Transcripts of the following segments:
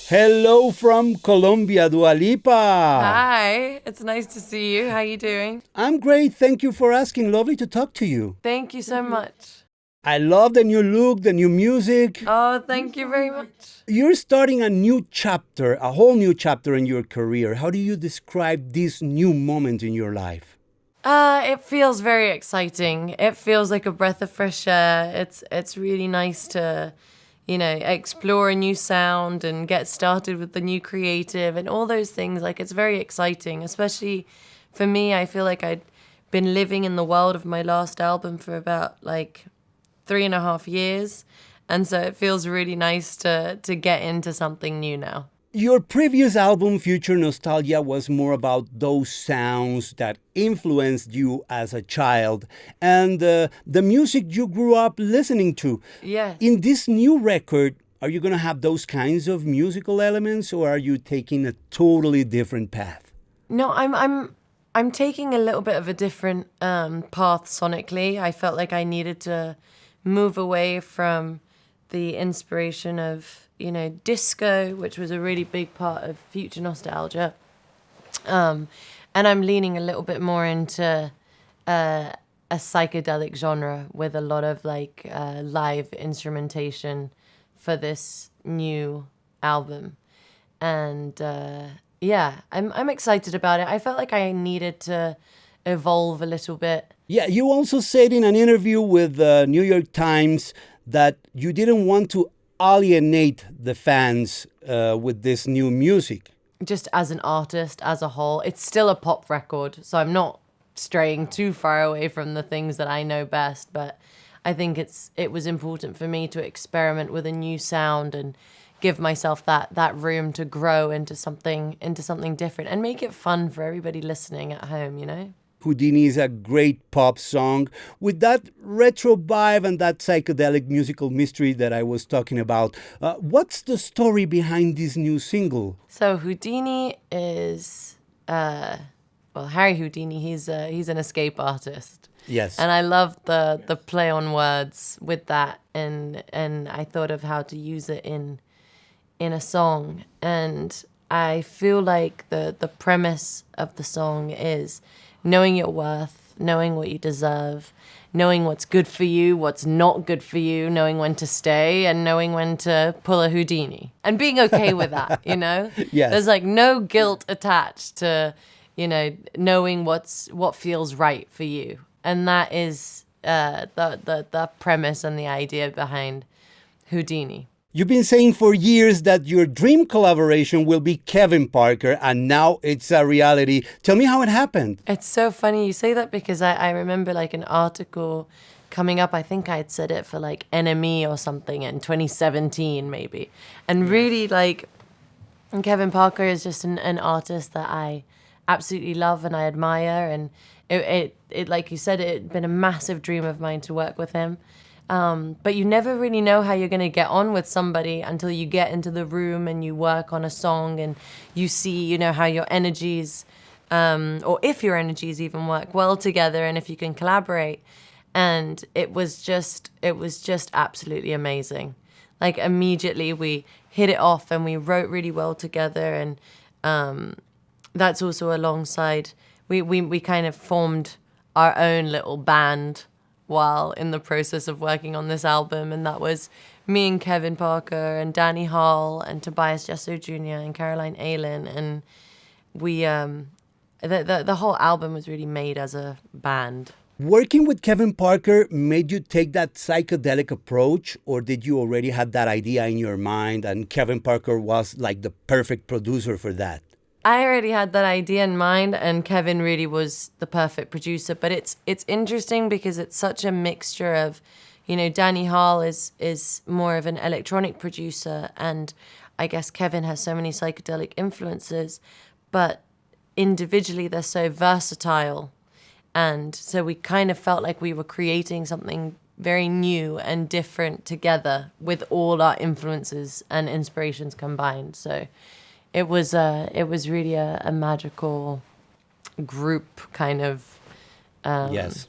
Hello from Colombia, Dua Lipa. Hi, it's nice to see you. How you doing? I'm great. Thank you for asking. Lovely to talk to you. Thank you so much. I love the new look, the new music. Oh, thank you very much. You're starting a new chapter, a whole new chapter in your career. How do you describe this new moment in your life? It feels very exciting. It feels like a breath of fresh air. It's really nice to, explore a new sound and get started with the new creative and all those things. Like, it's very exciting, especially for me. I feel like I'd been living in the world of my last album for about 3.5 years. And so it feels really nice to get into something new now. Your previous album, Future Nostalgia, was more about those sounds that influenced you as a child and the music you grew up listening to. Yeah. In this new record, are you going to have those kinds of musical elements, or are you taking a totally different path? No, I'm taking a little bit of a different path sonically. I felt like I needed to move away from the inspiration of disco, which was a really big part of Future Nostalgia. And I'm leaning a little bit more into a psychedelic genre with a lot of live instrumentation for this new album. And I'm excited about it. I felt like I needed to evolve a little bit. Yeah, you also said in an interview with the New York Times that you didn't want to alienate the fans with this new music. Just as an artist, as a whole, it's still a pop record, so I'm not straying too far away from the things that I know best, but I think it was important for me to experiment with a new sound and give myself that room to grow into something different and make it fun for everybody listening at home. Houdini is a great pop song with that retro vibe and that psychedelic musical mystery that I was talking about. What's the story behind this new single? So Houdini is, Harry Houdini, he's an escape artist. Yes. And I love the play on words with that, and I thought of how to use it in a song. And I feel like the premise of the song is knowing your worth, knowing what you deserve, knowing what's good for you, what's not good for you, knowing when to stay and knowing when to pull a Houdini and being okay with that, Yes. There's no guilt attached to, knowing what feels right for you. And that is the premise and the idea behind Houdini. You've been saying for years that your dream collaboration will be Kevin Parker, and now it's a reality. Tell me how it happened. It's so funny you say that because I remember an article coming up. I think I'd said it for NME or something in 2017 maybe. And really Kevin Parker is just an artist that I absolutely love and I admire. And it like you said, it had been a massive dream of mine to work with him. But you never really know how you're going to get on with somebody until you get into the room and you work on a song and you see, how your energies, or if your energies even work well together and if you can collaborate. And it was just absolutely amazing. Immediately we hit it off and we wrote really well together. And that's also alongside, we kind of formed our own little band while in the process of working on this album, and that was me and Kevin Parker and Danny Hall and Tobias Jesso Jr. and Caroline Aylin, and we the whole album was really made as a band. Working with Kevin Parker made you take that psychedelic approach, or did you already have that idea in your mind and Kevin Parker was the perfect producer for that? I already had that idea in mind, and Kevin really was the perfect producer. But it's interesting because it's such a mixture of, Danny Hall is more of an electronic producer, and I guess Kevin has so many psychedelic influences, but individually they're so versatile. And so we kind of felt like we were creating something very new and different together with all our influences and inspirations combined. So it was really a magical group kind of yes.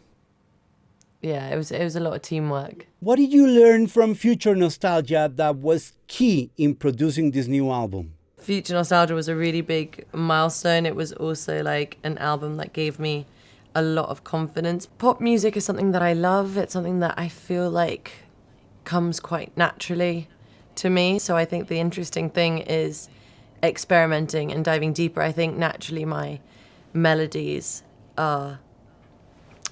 yeah, it was a lot of teamwork. What did you learn from Future Nostalgia that was key in producing this new album? Future Nostalgia was a really big milestone. It was also like an album that gave me a lot of confidence. Pop music is something that I love. It's something that I feel like comes quite naturally to me. So I think the interesting thing is experimenting and diving deeper. I think naturally my melodies are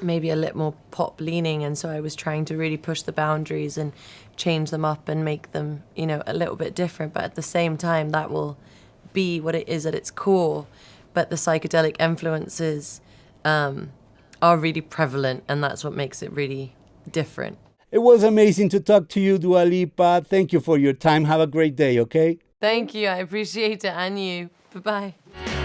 maybe a little more pop leaning, and so I was trying to really push the boundaries and change them up and make them, you know, a little bit different, but at the same time that will be what it is at its core. But the psychedelic influences are really prevalent, and that's what makes it really different. It was amazing to talk to you, Dua Lipa. Thank you for your time. Have a great day, okay? Thank you, I appreciate it, and you. Bye-bye.